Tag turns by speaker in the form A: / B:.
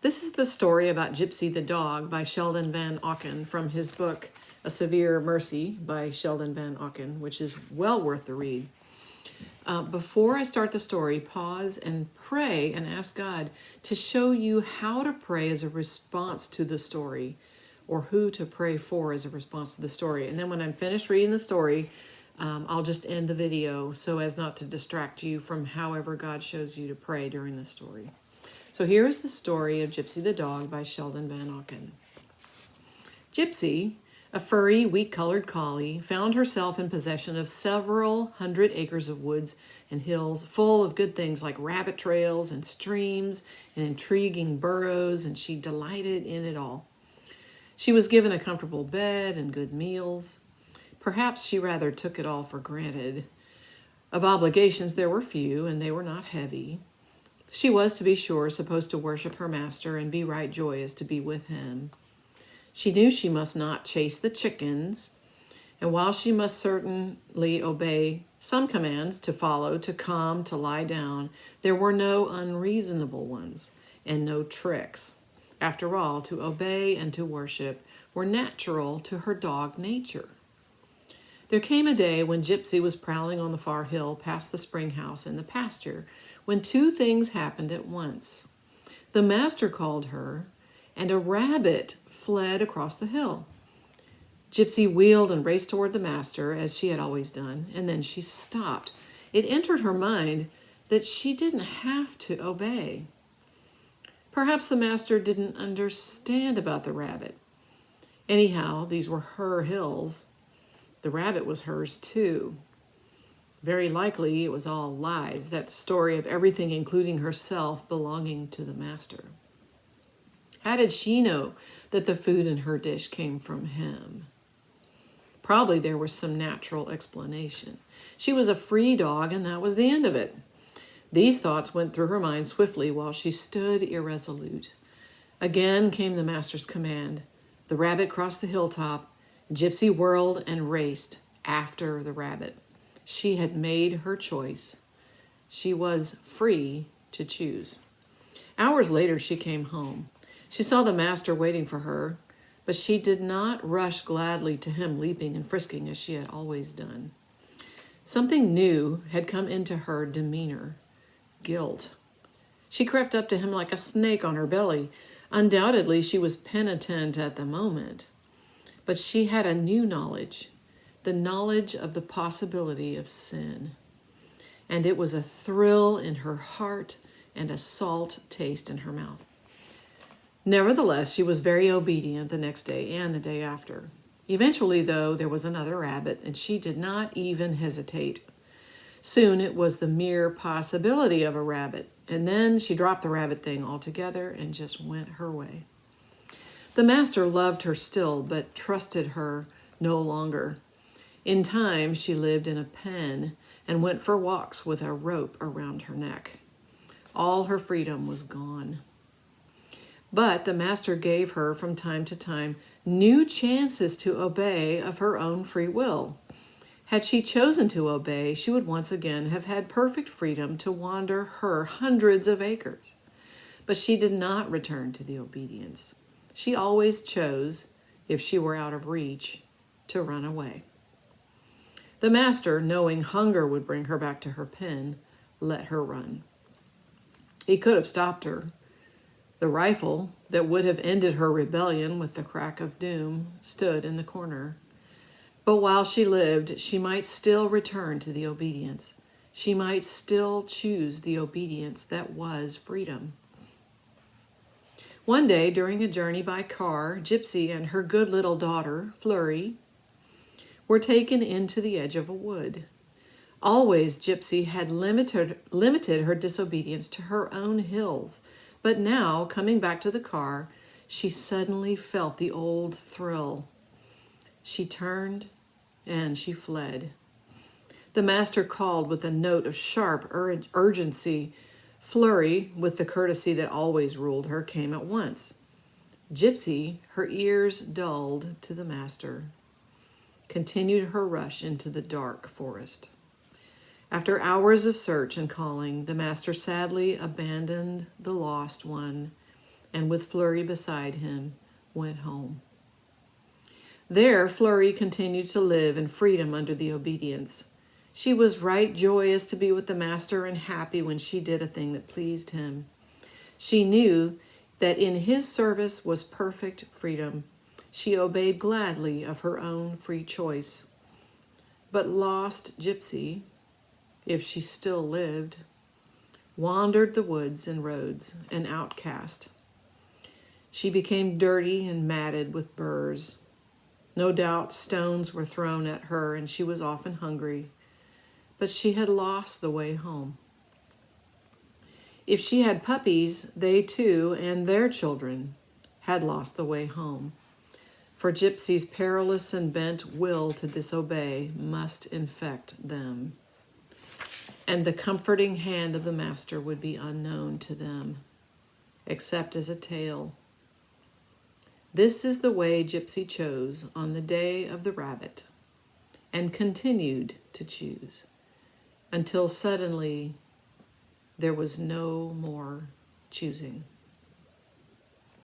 A: This is the story about Gypsy the dog by Sheldon Vanauken from his book, A Severe Mercy by Sheldon Vanauken, which is well worth the read. Before I start the story, pause and pray and ask God to show you how to pray as a response to the story, or who to pray for as a response to the story. And then when I'm finished reading the story, I'll just end the video so as not to distract you from however God shows you to pray during the story. So here is the story of Gypsy the dog by Sheldon Vanauken. Gypsy, a furry, wheat-colored collie, found herself in possession of several hundred acres of woods and hills full of good things like rabbit trails and streams and intriguing burrows, and she delighted in it all. She was given a comfortable bed and good meals. Perhaps she rather took it all for granted. Of obligations there were few, and they were not heavy. She was, to be sure, supposed to worship her master and be right joyous to be with him. She knew she must not chase the chickens, and while she must certainly obey some commands to follow, to come, to lie down, there were no unreasonable ones and no tricks. After all, to obey and to worship were natural to her dog nature. There came a day when Gypsy was prowling on the far hill past the spring house and the pasture, when two things happened at once. The master called her, and a rabbit fled across the hill. Gypsy wheeled and raced toward the master, as she had always done, and then she stopped. It entered her mind that she didn't have to obey. Perhaps the master didn't understand about the rabbit. Anyhow, these were her hills. The rabbit was hers too. Very likely it was all lies, that story of everything, including herself, belonging to the master. How did she know that the food in her dish came from him? Probably there was some natural explanation. She was a free dog, and that was the end of it. These thoughts went through her mind swiftly while she stood irresolute. Again came the master's command. The rabbit crossed the hilltop. Gypsy whirled and raced after the rabbit. She had made her choice. She was free to choose. Hours later, she came home. She saw the master waiting for her, but she did not rush gladly to him, leaping and frisking as she had always done. Something new had come into her demeanor, guilt. She crept up to him like a snake on her belly. Undoubtedly, she was penitent at the moment, but she had a new knowledge, the knowledge of the possibility of sin. And it was a thrill in her heart and a salt taste in her mouth. Nevertheless, she was very obedient the next day and the day after. Eventually, though, there was another rabbit, and she did not even hesitate. Soon it was the mere possibility of a rabbit, and then she dropped the rabbit thing altogether and just went her way. The master loved her still, but trusted her no longer. In time, she lived in a pen and went for walks with a rope around her neck. All her freedom was gone. But the master gave her from time to time new chances to obey of her own free will. Had she chosen to obey, she would once again have had perfect freedom to wander her hundreds of acres. But she did not return to the obedience. She always chose, if she were out of reach, to run away. The master, knowing hunger would bring her back to her pen, let her run. He could have stopped her. The rifle that would have ended her rebellion with the crack of doom stood in the corner. But while she lived, she might still return to the obedience. She might still choose the obedience that was freedom. One day, during a journey by car, Gypsy and her good little daughter, Flurry, were taken into the edge of a wood. Always Gypsy had limited her disobedience to her own hills, but now, coming back to the car, she suddenly felt the old thrill. She turned and she fled. The master called with a note of sharp urgency. Flurry, with the courtesy that always ruled her, came at once. Gypsy, her ears dulled to the master, continued her rush into the dark forest. After hours of search and calling, the master sadly abandoned the lost one and with Flurry beside him, went home. There Flurry continued to live in freedom under the obedience. She was right joyous to be with the master and happy when she did a thing that pleased him. She knew that in his service was perfect freedom. She obeyed gladly of her own free choice. But lost Gypsy, if she still lived, wandered the woods and roads, an outcast. She became dirty and matted with burrs. No doubt stones were thrown at her and she was often hungry, but she had lost the way home. If she had puppies, they too and their children had lost the way home. For Gypsy's perilous and bent will to disobey must infect them, and the comforting hand of the master would be unknown to them, except as a tale. This is the way Gypsy chose on the day of the rabbit, and continued to choose, until suddenly there was no more choosing.